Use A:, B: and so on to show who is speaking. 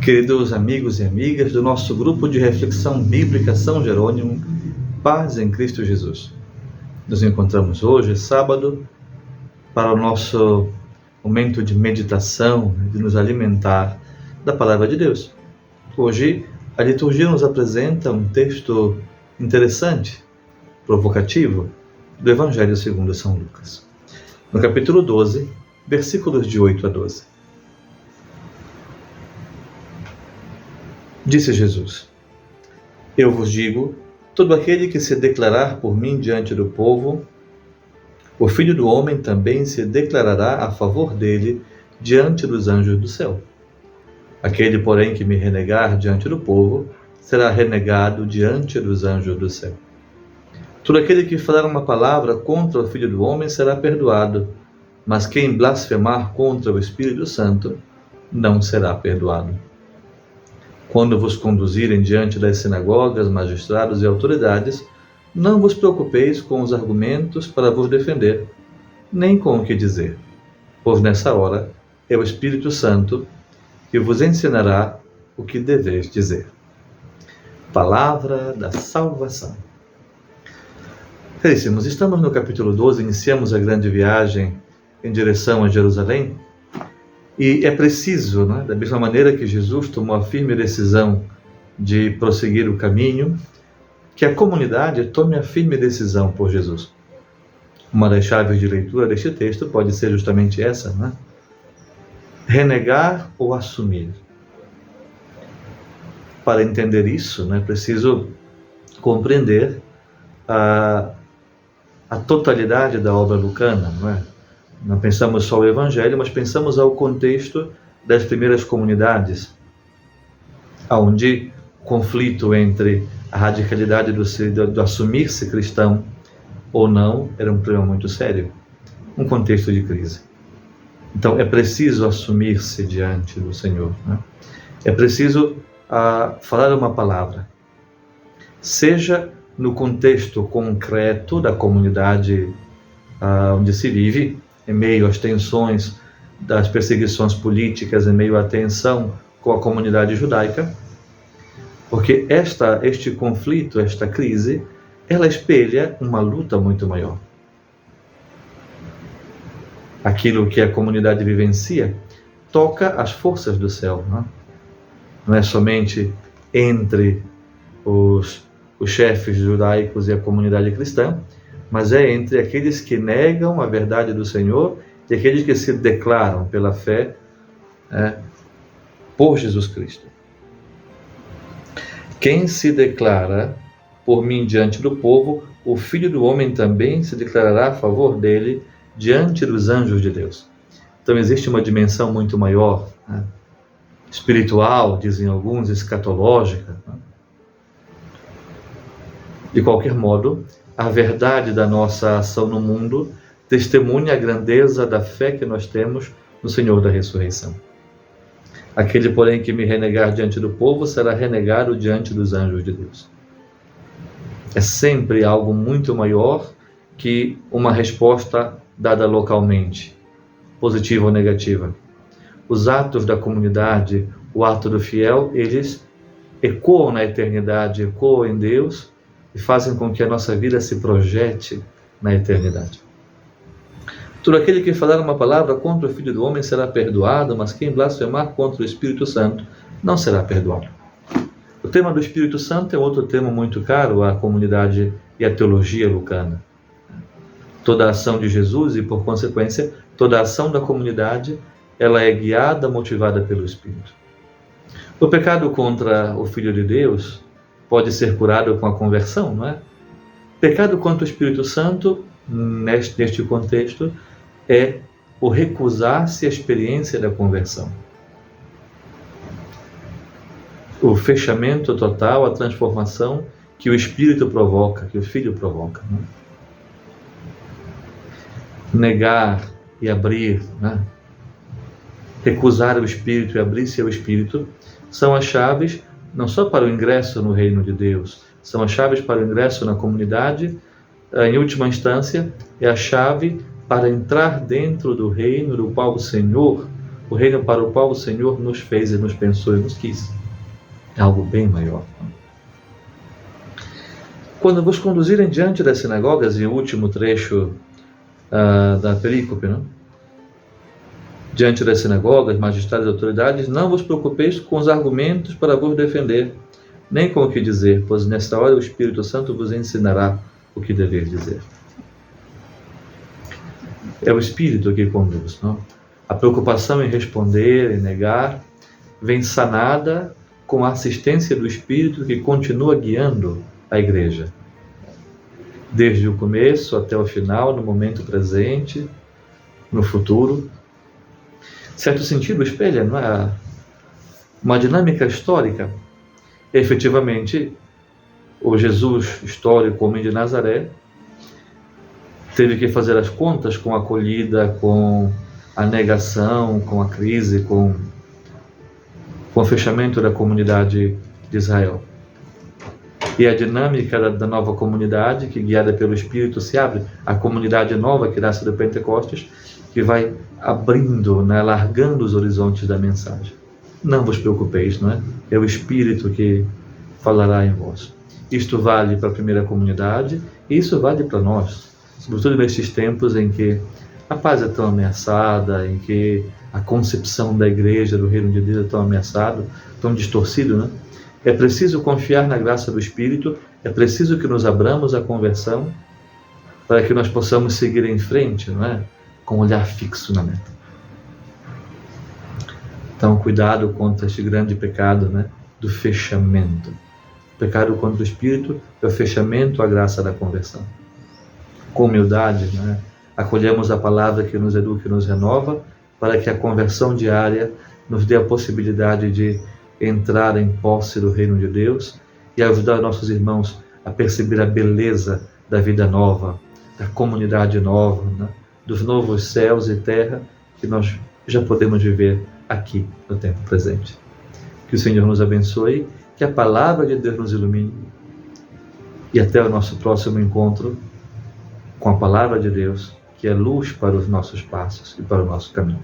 A: Queridos amigos e amigas do nosso grupo de reflexão bíblica São Jerônimo, paz em Cristo Jesus. Nos encontramos hoje, sábado, para o nosso momento de meditação, de nos alimentar da Palavra de Deus. Hoje, a liturgia nos apresenta um texto interessante, provocativo, do Evangelho segundo São Lucas. No capítulo 12, versículos de 8 a 12. Disse Jesus: Eu vos digo, todo aquele que se declarar por mim diante do povo, o Filho do Homem também se declarará a favor dele diante dos anjos do céu. Aquele, porém, que me renegar diante do povo, será renegado diante dos anjos do céu. Todo aquele que falar uma palavra contra o Filho do Homem será perdoado, mas quem blasfemar contra o Espírito Santo não será perdoado. Quando vos conduzirem diante das sinagogas, magistrados e autoridades, não vos preocupeis com os argumentos para vos defender, nem com o que dizer, pois nessa hora é o Espírito Santo que vos ensinará o que deveis dizer. Palavra da salvação. Caríssimos, estamos no capítulo 12, iniciamos a grande viagem em direção a Jerusalém, e é preciso, da mesma maneira que Jesus tomou a firme decisão de prosseguir o caminho, que a comunidade tome a firme decisão por Jesus. Uma das chaves de leitura deste texto pode ser justamente essa, Renegar ou assumir. Para entender isso, é preciso compreender a totalidade da obra lucana, Não pensamos só o Evangelho, mas pensamos ao contexto das primeiras comunidades, onde o conflito entre a radicalidade do assumir-se cristão ou não era um problema muito sério, um contexto de crise. Então, é preciso assumir-se diante do Senhor. É preciso falar uma palavra, seja no contexto concreto da comunidade onde se vive, em meio às tensões das perseguições políticas, em meio à tensão com a comunidade judaica, porque este conflito, esta crise, ela espelha uma luta muito maior. Aquilo que a comunidade vivencia toca as forças do céu, não é somente entre os chefes judaicos e a comunidade cristã, mas é entre aqueles que negam a verdade do Senhor e aqueles que se declaram pela fé por Jesus Cristo. Quem se declara por mim diante do povo, o Filho do Homem também se declarará a favor dele diante dos anjos de Deus. Então existe uma dimensão muito maior, espiritual, dizem alguns, escatológica. De qualquer modo, a verdade da nossa ação no mundo testemunha a grandeza da fé que nós temos no Senhor da ressurreição. Aquele, porém, que me renegar diante do povo será renegado diante dos anjos de Deus. É sempre algo muito maior que uma resposta dada localmente, positiva ou negativa. Os atos da comunidade, o ato do fiel, eles ecoam na eternidade, ecoam em Deus, e fazem com que a nossa vida se projete na eternidade. Todo aquele que falar uma palavra contra o Filho do Homem será perdoado, mas quem blasfemar contra o Espírito Santo não será perdoado. O tema do Espírito Santo é outro tema muito caro à comunidade e à teologia lucana. Toda a ação de Jesus e, por consequência, toda a ação da comunidade, ela é guiada, motivada pelo Espírito. O pecado contra o Filho de Deus pode ser curado com a conversão, não é? Pecado contra o Espírito Santo, neste contexto, é o recusar-se à experiência da conversão. O fechamento total, a transformação que o Espírito provoca, que o Filho provoca. Negar e abrir, recusar o Espírito e abrir-se ao Espírito, são as chaves não só para o ingresso no reino de Deus, são as chaves para o ingresso na comunidade, em última instância, é a chave para entrar dentro do reino do qual o Senhor o reino para o qual o Senhor nos fez e nos pensou e nos quis. É algo bem maior. Quando vos conduzirem diante das sinagogas, e o último trecho da perícope, diante das sinagogas, magistrados e autoridades, não vos preocupeis com os argumentos para vos defender, nem com o que dizer, pois nesta hora o Espírito Santo vos ensinará o que dever dizer. É o Espírito que conduz, não? A preocupação em responder, em negar, vem sanada com a assistência do Espírito que continua guiando a Igreja. Desde o começo até o final, no momento presente, no futuro. Em certo sentido, espelha, não é? Uma dinâmica histórica. Efetivamente, o Jesus histórico, homem de Nazaré, teve que fazer as contas com a acolhida, com a negação, com a crise, com o fechamento da comunidade de Israel. E a dinâmica da nova comunidade, que guiada pelo Espírito se abre, a comunidade nova que nasce do Pentecostes, que vai abrindo, alargando os horizontes da mensagem. Não vos preocupeis, não é? É o Espírito que falará em vós. Isto vale para a primeira comunidade e isso vale para nós, sobretudo nesses tempos em que a paz é tão ameaçada, em que a concepção da igreja, do reino de Deus é tão ameaçado, tão distorcido, né? É preciso confiar na graça do Espírito, é preciso que nos abramos à conversão para que nós possamos seguir em frente, não é? Com um olhar fixo na meta. Então, cuidado contra este grande pecado, né? Do fechamento. O pecado contra o Espírito é o fechamento à graça da conversão. Com humildade, né? Acolhemos a palavra que nos educa e nos renova, para que a conversão diária nos dê a possibilidade de entrar em posse do reino de Deus e ajudar nossos irmãos a perceber a beleza da vida nova, da comunidade nova, né? Dos novos céus e terra que nós já podemos viver aqui no tempo presente. Que o Senhor nos abençoe, que a palavra de Deus nos ilumine e até o nosso próximo encontro com a palavra de Deus, que é luz para os nossos passos e para o nosso caminho.